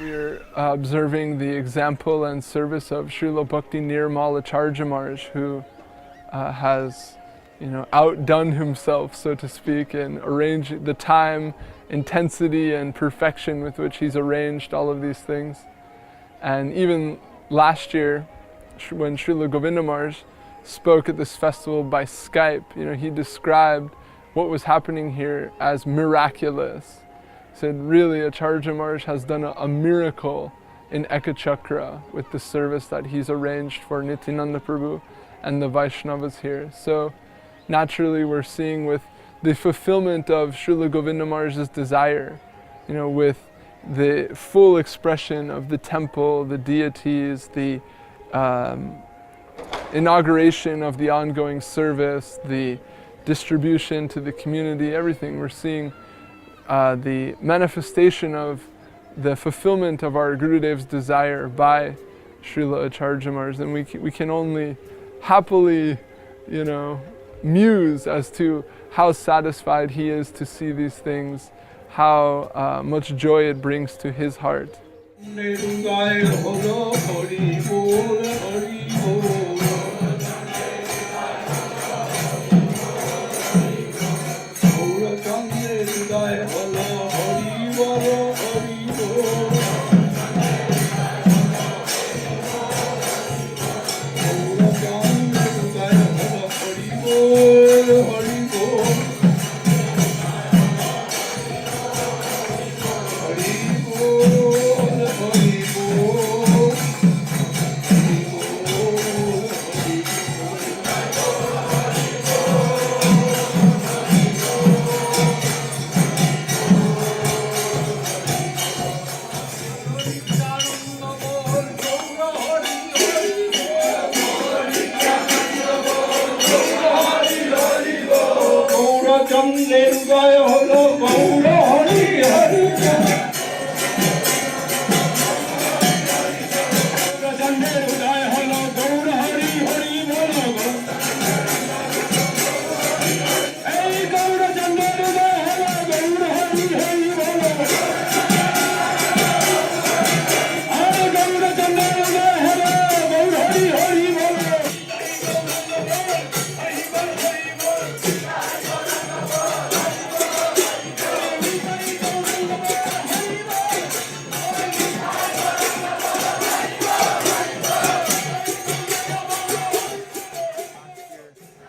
We're observing the example and service of Srila Bhakti Nirmal Acharya Maharaj, who has, outdone himself, so to speak, and arranged the time, intensity, and perfection with which he's arranged all of these things. And even last year, when Srila Govinda Maharaj spoke at this festival by Skype, he described what was happening here as miraculous. He said, really, Acharya Maharaj has done a miracle in Ekachakra with the service that he's arranged for Nityananda Prabhu and the Vaishnavas here. So naturally we're seeing with the fulfillment of Srila Govinda Maharaj's desire, with the full expression of the temple, the deities, the inauguration of the ongoing service, the distribution to the community, everything. We're seeing the manifestation of the fulfillment of our Gurudev's desire by Srila Acharya Maharaj, and we can only happily, muse as to how satisfied he is to see these things, how much joy it brings to his heart.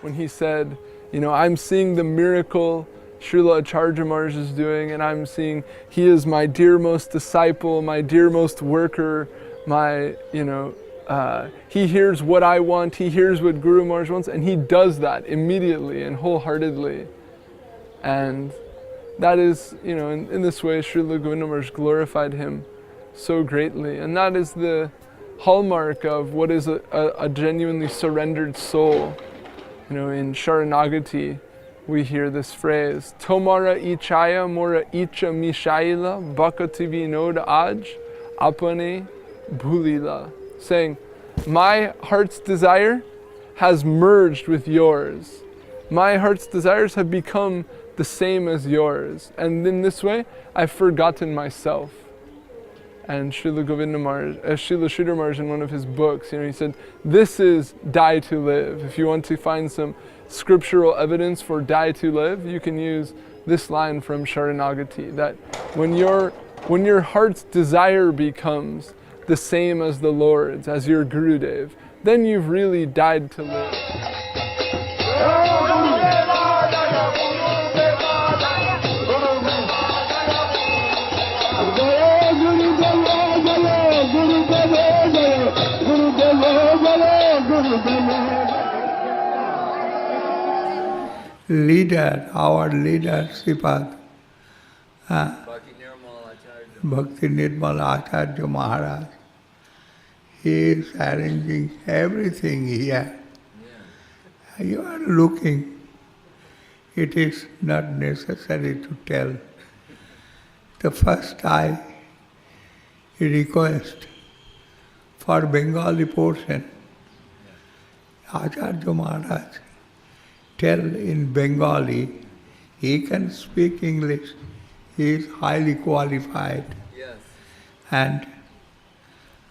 When he said, I'm seeing the miracle Srila Acharya Maharaj is doing, and I'm seeing he is my dearmost disciple, my dearmost worker, he hears what I want, he hears what Guru Maharaj wants, and he does that immediately and wholeheartedly. And that is, in this way, Srila Govinda Maharaj glorified him so greatly. And that is the hallmark of what is a genuinely surrendered soul. In Sharanagati, we hear this phrase, Tomara ichaya mora icha mishaila bhakati vinoda aj apane bhulila, saying, my heart's desire has merged with yours. My heart's desires have become the same as yours. And in this way, I've forgotten myself. And Srila Govinda Maharaj, Srila Sridhar Maharaj in one of his books, he said, this is die to live. If you want to find some scriptural evidence for die to live, you can use this line from Sharanagati, that when your heart's desire becomes the same as the Lord's, as your Gurudev, then you've really died to live. Leader, our leader, Sripad, Bhakti Nirmal Acharya Maharaj, he is arranging everything here. You are looking. It is not necessary to tell. The first I request for Bengali portion, Acharya Maharaj tell in Bengali. He can speak English. He is highly qualified. Yes. and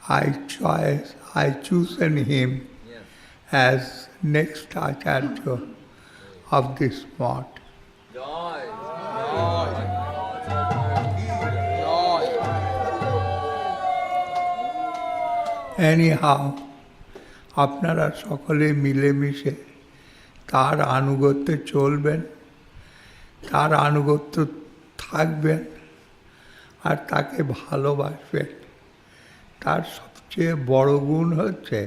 I chosen him as next Acharya of this mart. Anyhow, আপনারা সকলে মিলেমিশে তার আনুগত্যে চলবেন, তার আনুগত্য থাকবেন আর তাকে ভালোবাসবেন। তার সবচেয়ে বড় গুণ হচ্ছে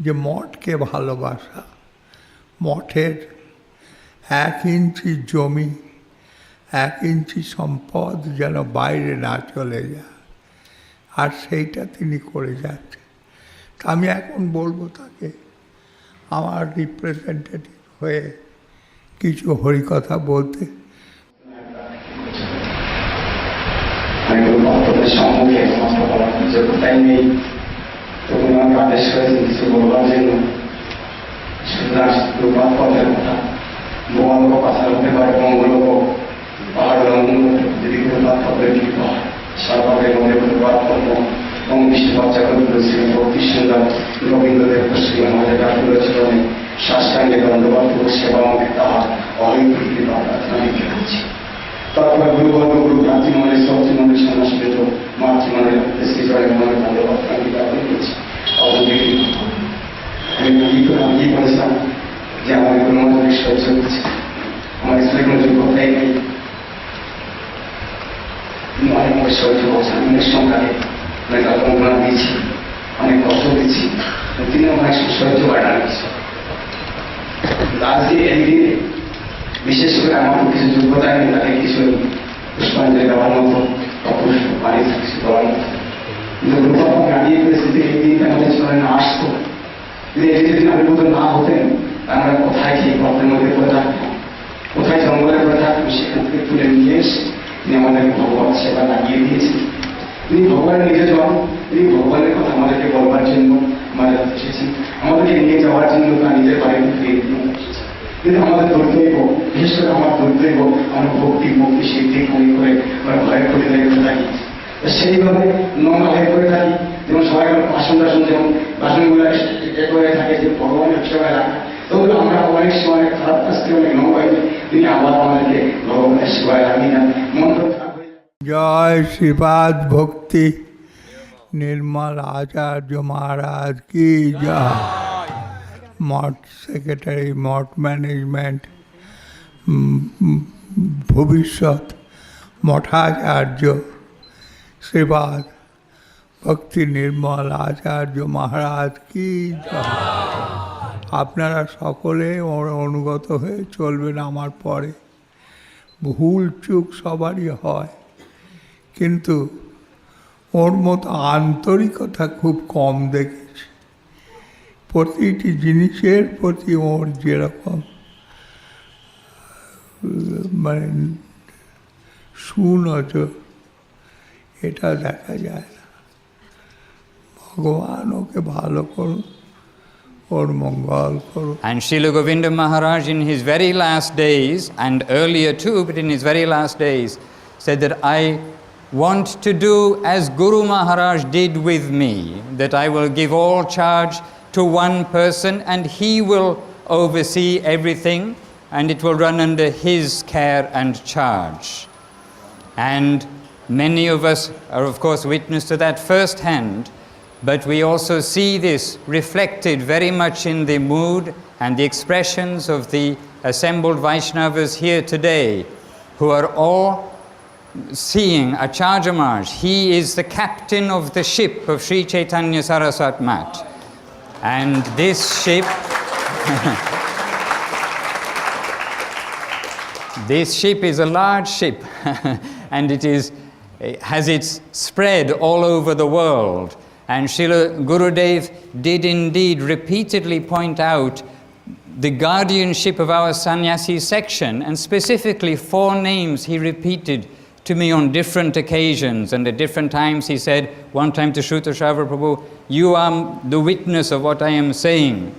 যে মঠকে ভালোবাসা। মঠের 1 ইঞ্চি জমি, 1 ইঞ্চি সম্পদ যেন বাইরে না চলে যায়, আর সেইটা তিনি করে যাচ্ছেন। আমি এখন বলবো তাকে আমার রিপ্রেজেন্টেটিভ হয়ে কিছু হরিকথা বলতে। সম্মুখে সমস্ত করার যোগ্যতাই নেই, তখন আমি আদেশ করেছি কিছু বলবার জন্য। সুতরাং প্রপাত পথের কথা, ভগবানক কথা হতে পারে, মঙ্গলক পাহাড় লঙ্ঘন যদি প্রপাত পথের কি পাহাড় সর্বাগের মধ্যে প্রপাত পথ এবং বিষ্ণু বাচ্চা করে শ্রী ভক্তি সুন্দর রবীন্দ্রদেব শ্রী আমাদের ঠাকুরচরণে সাষ্টাঙ্গে দণ্ডবাদ সেবা আমাকে তাহার অহৈকৃতি বা প্রার্থনা লিখে করছি। তারপরে গুরুবর্গ গুরু ভ্রাতৃমণের সবচমণের সন্ন্যাসীত মাতৃমণের শ্রীচরণের মনে দণ্ডবাদ জ্ঞাপন করছি। আমি কি বলেছিলাম যে আমাদের কোনো মনে সহ্য করছে, আমার স্কুলে কোনো যোগ্যতাই নেই, অনেক মনে সহ্য করছে। আমি অনেক সংখ্যাকে অনেক কল্পনা দিয়েছি, অনেক কষ্ট দিচ্ছি, তিনি অনেক সহ্য বাড়া দিচ্ছে। আজকে এই দিনে বিশেষ করে আমার কিছু যোগ্যতা নেই, তাকে কিছু পুষ্পাঞ্জলি দেওয়ার মতো অপুষ্প পানি কিছু দেওয়ার মতো। কিন্তু রূপাত্মক গাড়িয়ে পরিস্থিতি এই দিনটা আমাদের জীবনে না আসতো, যদি এই যদি নারীর মতো না হতেন, আমরা কোথায় খেয়ে পথের মধ্যে পড়ে থাকতাম, কোথায় জঙ্গলে পড়ে থাকতাম, সেখান থেকে তুলে নিয়ে এসে তিনি আমাদেরকে ভগবান সেবা লাগিয়ে দিয়েছেন। তিনি ভগবানের নিজে যান, তিনি ভগবানের কথা আমাদেরকে বলবার জন্য আমাদের এসেছেন, আমাদেরকে নিয়ে যাওয়ার জন্য তার নিজের বাড়িতে ফিরিয়ে দিয়ে এসেছেন। কিন্তু আমাদের দুর্দৈব, বিশেষ করে আমার দুর্দৈব, আমরা ভক্তি সিদ্ধি খালি করে আমরা ভয়ের করে লেগে থাকি। সেইভাবে নোংরা হয়ে করে থাকি, যেমন সবাই বাসন যেমন বাসনগুলো করে থাকে যে ভগবানের সেবায় রাখা, তবে আমরা অনেক সময় খারাপ কাজ থেকে অনেক নোংরা হয়ে তিনি আবার আমাদেরকে ভগবানের সেবায় রাখি না, মন খারাপ হয়ে যায়। জয় শ্রীপাদ ভক্তি নির্মল আচার্য মহারাজ কি জয়। মঠ সেক্রেটারি, মঠ ম্যানেজমেন্ট, ভবিষ্যৎ মঠাচার্য শ্রীপাদ ভক্তি নির্মল আচার্য মহারাজ কি জয়। আপনারা সকলে ওর অনুগত হয়ে চলবেন আমার পরে। ভুল চুক সবারই হয়, কিন্তু ওর মতো আন্তরিকতা খুব কম দেখেছি। প্রতিটি জিনিসের প্রতি ওর যেরকম মানে সুনজর, এটা দেখা যায় না। ভগবান ওকে ভালো করুন, ওর মঙ্গল করুন। And Srila Govinda Maharaj in his very last days, and earlier too, but in his very last days, said that I want to do as Guru Maharaj did with me, that I will give all charge to one person and he will oversee everything and it will run under his care and charge. And many of us are of course witness to that firsthand, but we also see this reflected very much in the mood and the expressions of the assembled Vaishnavas here today, who are all seeing Acharya Maharaj. He is the captain of the ship of Sri Chaitanya Saraswat Mat. And this ship this ship is a large ship and it has its spread all over the world. And Srila Gurudev did indeed repeatedly point out the guardianship of our sannyasi section, and specifically 4 names he repeated to me on different occasions, and at different times he said, one time to Shruta Shravana Prabhu, you are the witness of what I am saying,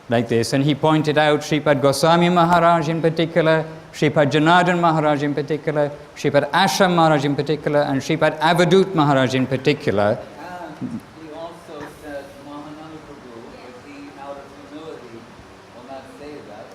like this. And he pointed out Sripad Goswami Maharaj in particular, Shripad Janardhan Maharaj in particular, Shripad Ashram Maharaj in particular, and Shripad Avadut Maharaj in particular. He also said Mahananda Prabhu, if he out of humility will not say that.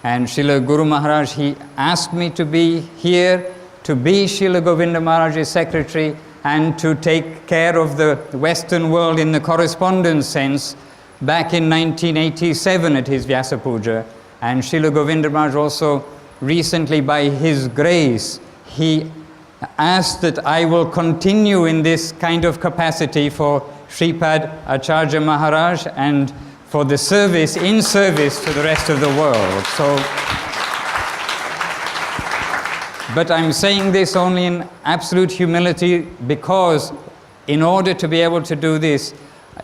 And Srila Guru Maharaj, he asked me to be here, to be Srila Govinda Maharaj's secretary, and to take care of the Western world in the correspondence sense back in 1987 at his Vyasa Puja. And Srila Govinda Maharaj also recently, by his grace, he asked that I will continue in this kind of capacity for Shripad Acharya Maharaj and for the service, in service to the rest of the world. So, but I'm saying this only in absolute humility because in order to be able to do this,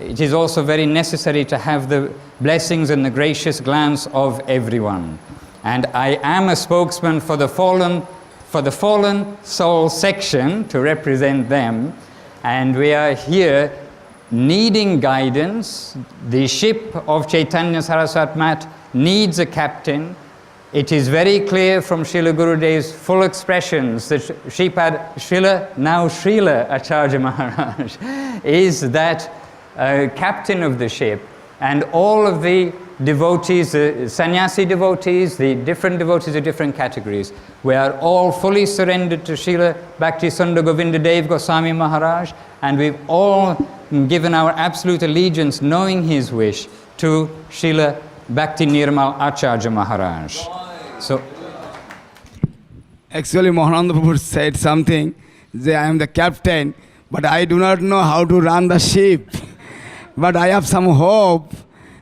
it is also very necessary to have the blessings and the gracious glance of everyone. And I am a spokesman for the fallen soul section to represent them. And we are here needing guidance. The ship of Chaitanya Saraswat Mat needs a captain. It is very clear from Srila Gurudev's full expressions that Srila Acharya Maharaj is that captain of the ship, and all of the devotees, the sannyasi devotees, the different devotees of different categories, we are all fully surrendered to Srila Bhaktisundar Govinda Dev Goswami Maharaj, and we've all given our absolute allegiance, knowing his wish, to Srila Bhakti Nirmal Acharya Maharaj. So, Actually, Mahananda Prabhu said something, that I am the captain, but I do not know how to run the ship. But I have some hope.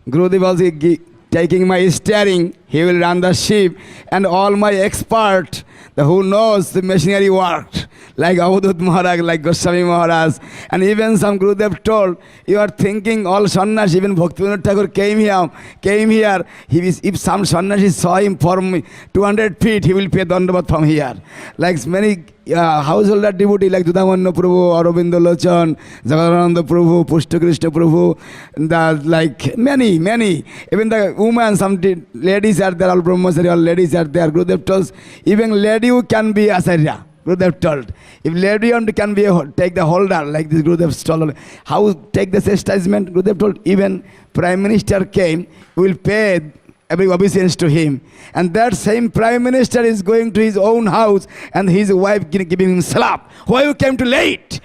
Gurudev was taking my steering, he will run the ship, and all my expert, who knows the machinery worked, like Avadut Maharaj, like Goswami Maharaj, and even some Gurudev told, you are thinking all sannyas, even Bhaktivinoda Thakur came here, if some sannyasi saw him from 200 feet, he will pay dandavat from here. Like many householder devotee like Dudamanna Prabhu, Aurobindo Lochan, Jagadananda Prabhu, Pushta Krishna Prabhu, like many, even the women, some ladies are there, all brahmachari, all ladies are there. Gurudev tells, even lady who can be Acharya. Gurudev told, if lady can be take the holder, like this Gurudev told, how take the chastisement? Gurudev told, even Prime Minister came, will pay every obeisance to him. And that same Prime Minister is going to his own house and his wife giving him slap. Why you came too late?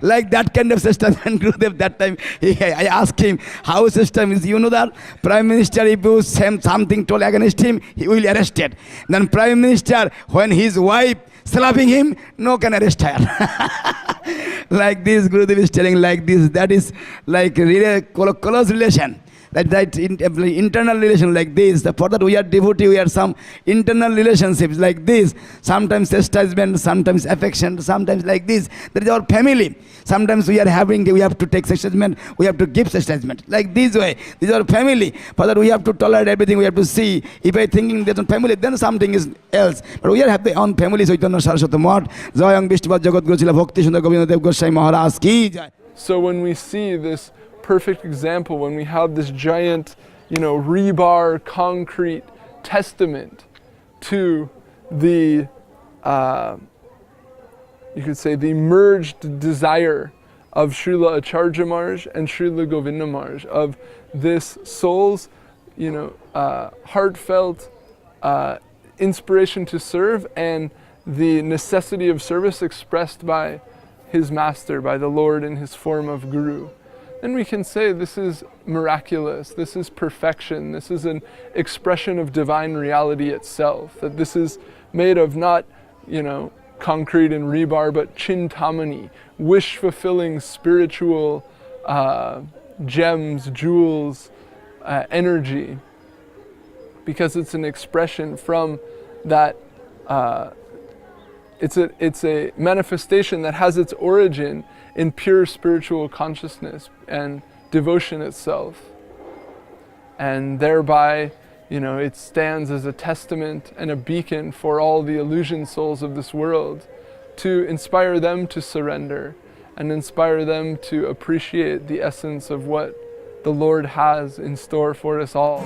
Like that kind of system. And Gurudev that time, I asked him, how system is, you know that? Prime Minister, if you say something told against him, he will be arrested. Then Prime Minister, when his wife slapping him, no can arrest her. Like this, Gurudev is telling like this, that is like really close relation. That internal relation like this. For that we are devotee, we are some internal relationships like this. Sometimes chastisement, sometimes affection, sometimes like this. That is our family. Sometimes we have to take chastisement, we have to give chastisement. Like this way. This is our family. For that we have to tolerate everything, we have to see. If I thinking there's a family, then something is else. But we have the own family. Chaitanya Saraswati Mat, Jayang Vishnuvad Jagat Guru Srila Bhakti Sundar Govinda Dev Goswami Maharaj ki jai. So when we see this perfect example, when we have this giant, rebar concrete testament to the, you could say, the merged desire of Srila Acharya Maharaj and Srila Govinda Maharaj, of this soul's, heartfelt inspiration to serve and the necessity of service expressed by his master, by the Lord in his form of Guru. Then we can say this is miraculous, this is perfection, this is an expression of divine reality itself, that this is made of not, concrete and rebar, but chintamani, wish-fulfilling spiritual gems, jewels, energy, because it's an expression from that, it's a manifestation that has its origin in pure spiritual consciousness and devotion itself. And thereby, it stands as a testament and a beacon for all the illusion souls of this world, to inspire them to surrender and inspire them to appreciate the essence of what the Lord has in store for us all.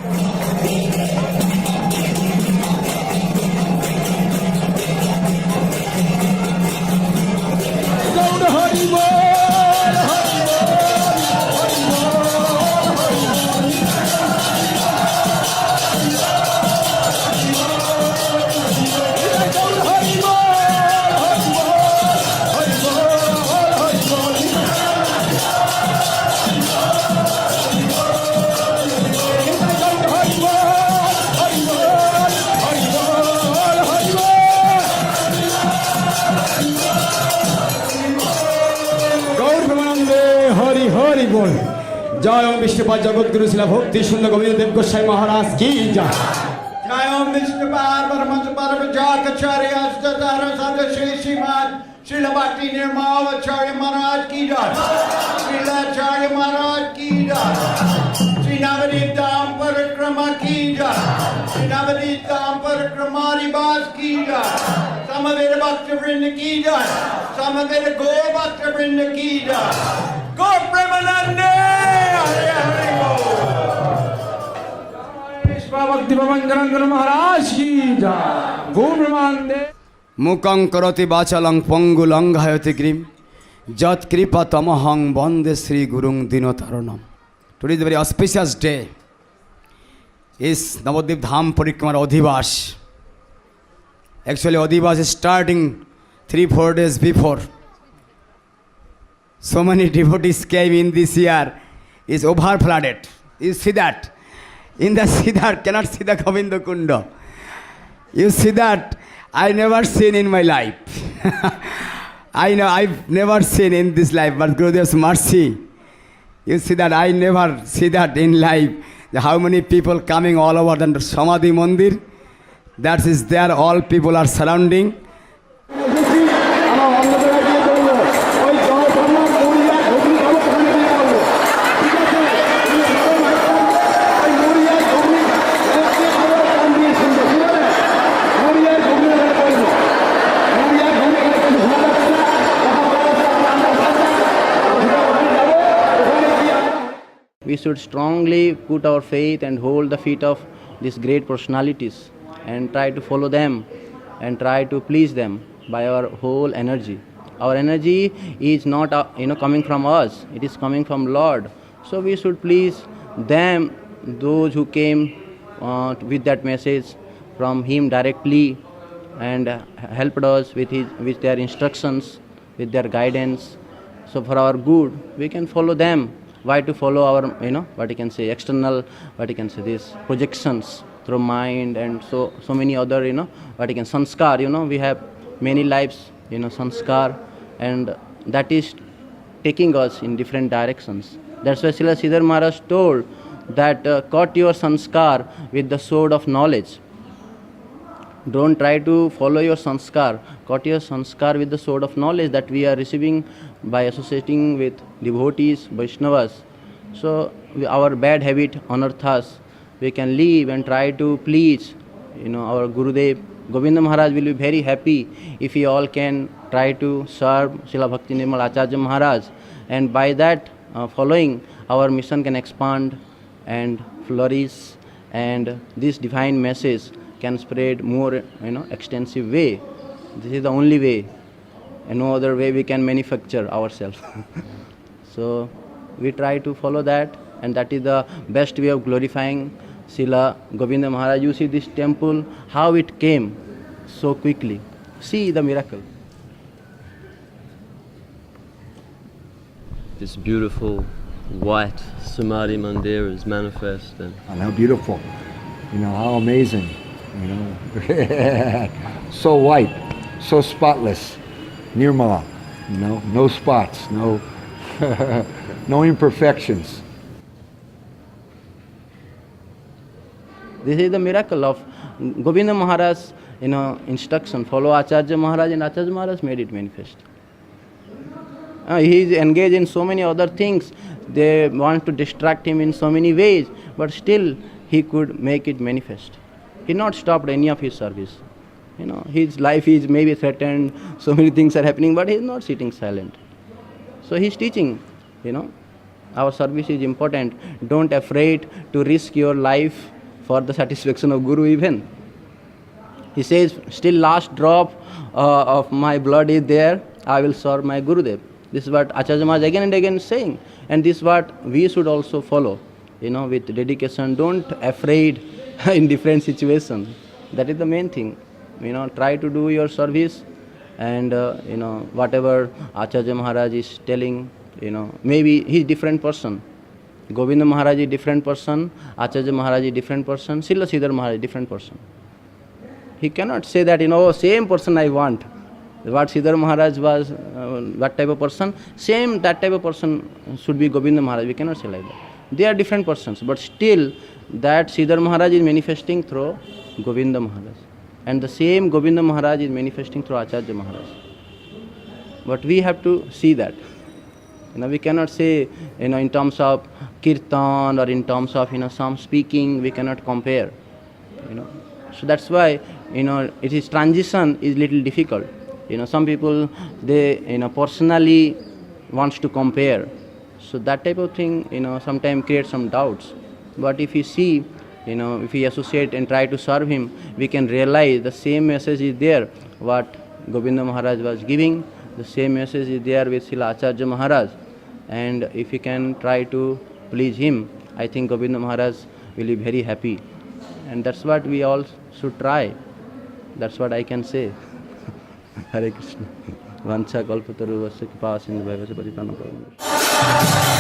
Hari বল। জয় ওম বিষ্ণুপাদ জগৎগুরু শিলা ভক্তি সুন্দর গোবিন্দ দেব গোস্বামী মহারাজ কি জয়। জয় ওম বিষ্ণুপাদ পরমহংস পারমযাচার্য অষ্টাদশ সন্ত শ্রী শ্রীমান श्रील भक्ति निर्माचार्य महाराज की जय। श्रीलाचार्य महाराज की जय। श्री नवदीप धाम परिक्रमा की जय। श्री नवदीप धाम परिक्रमानिवास की जय। समवेत भक्त वृंद की जय। समवेत गौ भक्त वृंद की जय। गौ प्रेमानंदे हरे हरे बोल। भक्ति भवन गणगण महाराज की जय। गौ प्रेमानंदे। মুকং করতি বাচালং পঙ্গুলঙ্ঘায়তি গ্রীম যৎ কৃপা তমহং বন্দে Shri Gurung দীনতারণম। Today is a very auspicious day. Is Navadvip Dham Parikramar Adhivas. Actually Adhivas is starting 3-4 days before. So many devotees came in this year. Is over flooded. You see that? In the Siddhar cannot see the Govinda Kunda. You see that? I never seen in my life. I know I've never seen in this life, but Gurudev's mercy. You see that I never see that in life. How many people coming all over the Samadhi Mandir. That is there, all people are surrounding. We should strongly put our faith and hold the feet of these great personalities and try to follow them and try to please them by our whole energy. Our energy is not coming from us, it is coming from Lord. So we should please them, those who came with that message from Him directly and helped us with their instructions, with their guidance. So for our good, we can follow them. Why to follow our, what you can say, external, what you can say, these projections through mind and so many other, what you can, sanskar, we have many lives, sanskar, and that is taking us in different directions. That's why Srila Sridhar Maharaj told that cut your sanskar with the sword of knowledge. Don't try to follow your sanskar. Cut your sanskar with the sword of knowledge that we are receiving by associating with devotees, Vaishnavas. So our bad habit unearth us. We can leave and try to please, our Gurudev. Govinda Maharaj will be very happy if we all can try to serve Srila Bhakti Nirmal Acharya Maharaj. And by that following, our mission can expand and flourish, and this divine message can spread more, extensive way. This is the only way, and no other way we can manufacture ourselves. So we try to follow that, and that is the best way of glorifying Srila Govinda Maharaj. You see this temple, how it came so quickly. See the miracle. This beautiful white Samadhi Mandir is manifest, and how beautiful, how amazing, so white, so spotless, nirmala, no spots, no imperfections. This is the miracle of Govinda Maharaj, instruction. Follow Acharya Maharaj, and Acharya Maharaj made it manifest. He is engaged in so many other things. They want to distract him in so many ways, but still he could make it manifest. He not stopped any of his service. His life is maybe threatened, so many things are happening, but he is not sitting silent. So he is teaching, our service is important. Don't afraid to risk your life for the satisfaction of Guru even. He says, still last drop of my blood is there, I will serve my Gurudev. This is what Acharya Maharaj again and again is saying, and this is what we should also follow, with dedication. Don't afraid in different situations. That is the main thing. Try to do your service, and whatever Acharya Maharaj is telling, maybe he is different person. Govinda Maharaj is different person, Acharya Maharaj is different person, Srila Sridhar Maharaj is different person. He cannot say that, same person I want. What Siddhar Maharaj was, what type of person, same that type of person should be Govinda Maharaj. We cannot say like that. They are different persons, but still that Siddhar Maharaj is manifesting through Govinda Maharaj. And the same Govinda Maharaj is manifesting through Acharya Maharaj. But we have to see that. We cannot say, in terms of kirtan or in terms of, some speaking, we cannot compare. So that's why, it is transition is little difficult. Some people, they, personally wants to compare. So that type of thing, sometimes creates some doubts. But if you see, if we associate and try to serve him, we can realize the same message is there, what Govinda Maharaj was giving, the same message is there with Srila Acharya Maharaj. And if we can try to please him, I think Govinda Maharaj will be very happy. And that's what we all should try. That's what I can say. Hare Krishna. Vancha kalpataru vasya kripa sindhu bhayavasya paripanam param.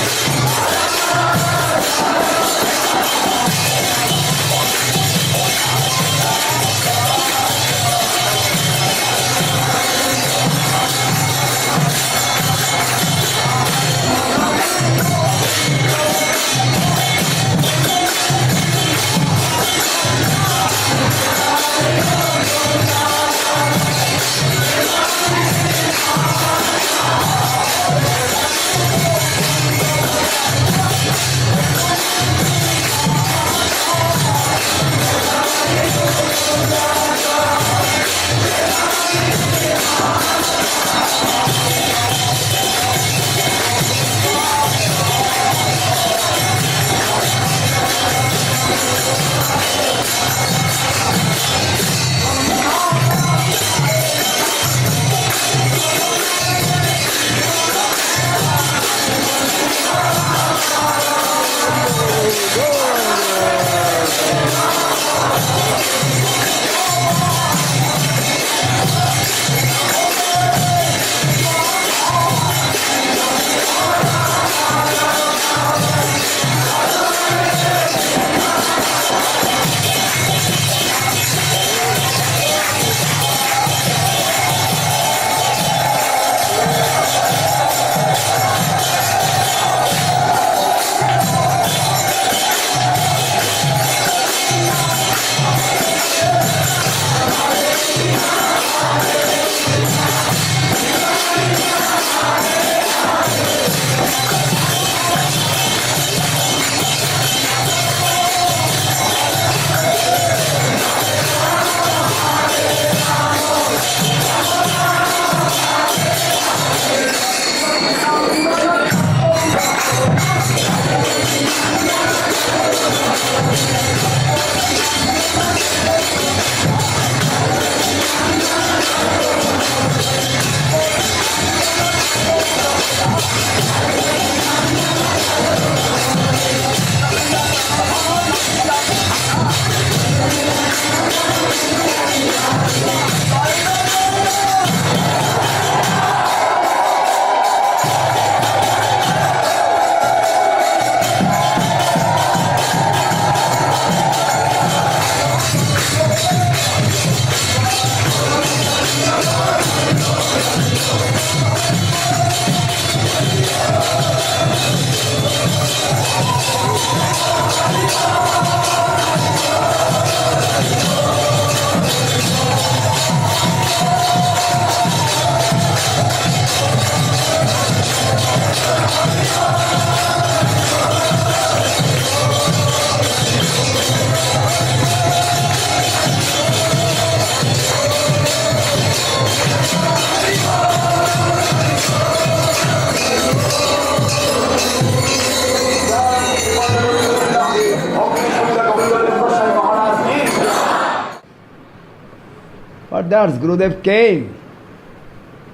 But that's Gurudev came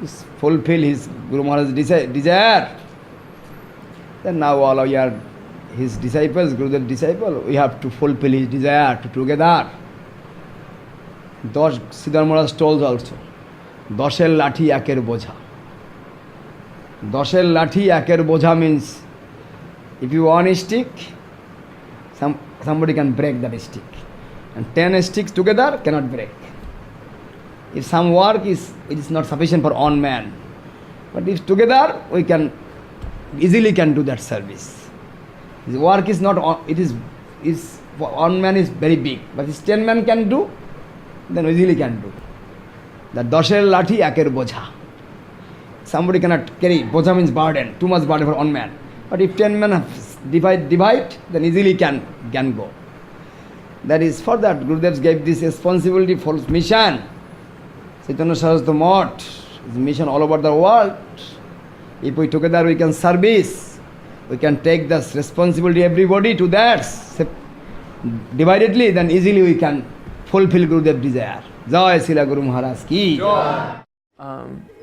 to fulfill his Guru Maharaj's desire. Then now all of you are his disciples, Gurudev's disciple, we have to fulfill his desire to together. Thus Siddhar Maharaj told also, Dashel Lathi Aker Boja. Dashel Lathi Aker Boja means if you want a stick, somebody can break that stick. And 10 sticks together cannot break. If some work it is not sufficient for one man, but if together we can easily can do that service. The work is not it is for one man is very big, but if 10 men can do, then we easily can do. The dasher lathi eker boja. Somebody cannot carry, boja means burden, too much burden for one man. But if 10 men divide, then easily can go. That is for that Gurudev gave this responsibility for his mission. Chaitanya Saraswati Math, his mission all over the world. If we together we can service, we can take this responsibility everybody to that dividedly, then easily we can fulfill Gurudev desire. Jai Srila Guru Maharaj ki.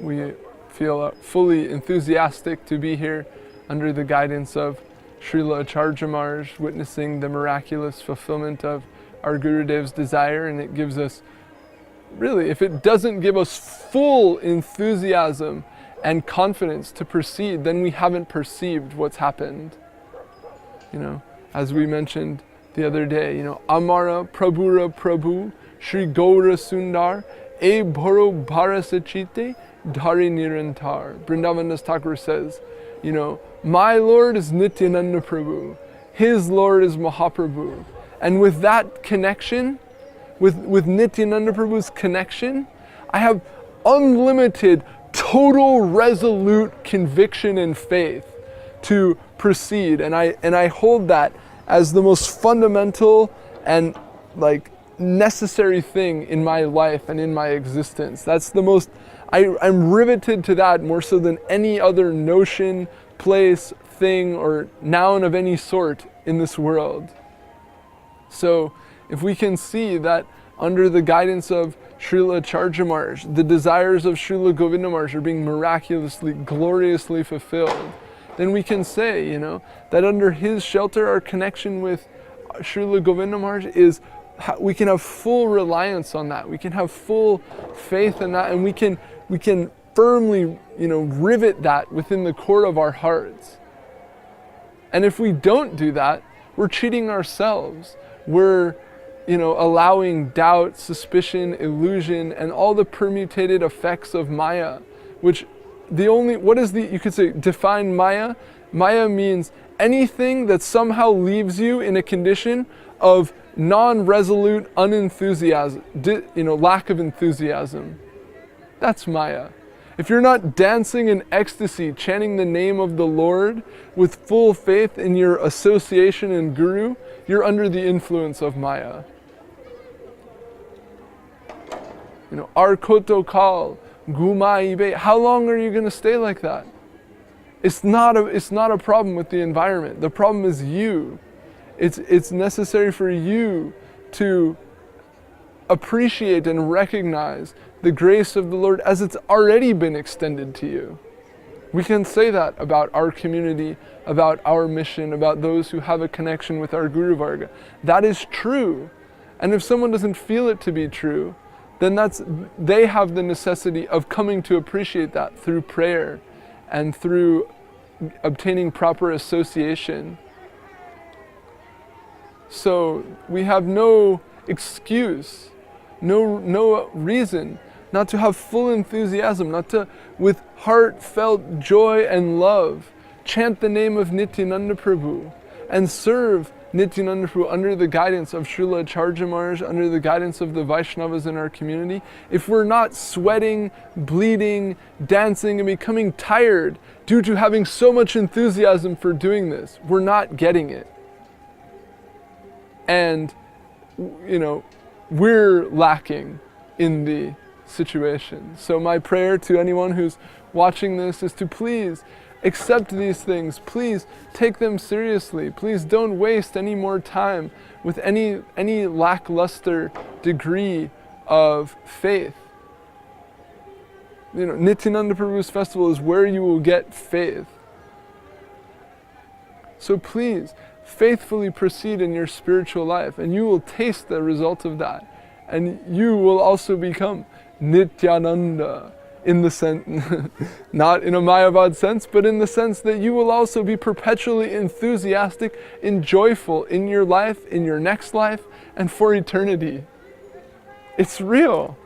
We feel fully enthusiastic to be here under the guidance of Srila Acharya Maharaj, witnessing the miraculous fulfillment of our Gurudev's desire, and it gives us, really, if it doesn't give us full enthusiasm and confidence to proceed, then we haven't perceived what's happened. You know, as we mentioned the other day, you know, Amara Prabhura Prabhu, Shri Gaura Sundar, E Bhoro Bharasachite, Dhari Nirantar. Vrindavan Thakur says, you know, my Lord is Nityananda Prabhu, his Lord is Mahaprabhu. And with that connection, with Nityananda Prabhu's connection, I have unlimited, total, resolute conviction and faith to proceed. And I hold that as the most fundamental and like necessary thing in my life and in my existence. That's the most, I'm riveted to that more so than any other notion, place, thing, or noun of any sort in this world. So if we can see that under the guidance of Srila Acharya Maharaj, the desires of Srila Govinda Maharaj are being miraculously, gloriously fulfilled, then we can say, you know, that under his shelter, our connection with Srila Govinda Maharaj is, we can have full reliance on that. We can have full faith in that, and we can firmly, you know, rivet that within the core of our hearts. And if we don't do that, we're cheating ourselves. We're, you know, allowing doubt, suspicion, illusion, and all the permutated effects of Maya, which you could say, define Maya. Maya means anything that somehow leaves you in a condition of non-resolute unenthusiasm, lack of enthusiasm. That's Maya. If you're not dancing in ecstasy, chanting the name of the Lord with full faith in your association in Guru, you're under the influence of Maya. You know, Arkoto Kal, Gumai Ibe, how long are you going to stay like that? It's not a problem with the environment. The problem is you. It's necessary for you to appreciate and recognize the grace of the Lord as it's already been extended to you. We can say that about our community, about our mission, about those who have a connection with our Guru Varga. That is true. And if someone doesn't feel it to be true, then they have the necessity of coming to appreciate that through prayer and through obtaining proper association. So we have no excuse, no reason not to have full enthusiasm, not to, with heartfelt joy and love, chant the name of Nityananda Prabhu and serve Nityananda Prabhu under the guidance of Srila Acharya Maharaj, under the guidance of the Vaishnavas in our community. If we're not sweating, bleeding, dancing, and becoming tired due to having so much enthusiasm for doing this, we're not getting it. And, you know, we're lacking in the situation. So my prayer to anyone who's watching this is to please accept these things. Please take them seriously. Please don't waste any more time with any lackluster degree of faith. You know, Nityananda Prabhu's festival is where you will get faith. So please, faithfully proceed in your spiritual life, and you will taste the result of that. And you will also become Nityananda, in the sense, not in a Mayavad sense, but in the sense that you will also be perpetually enthusiastic and joyful in your life, in your next life, and for eternity. It's real.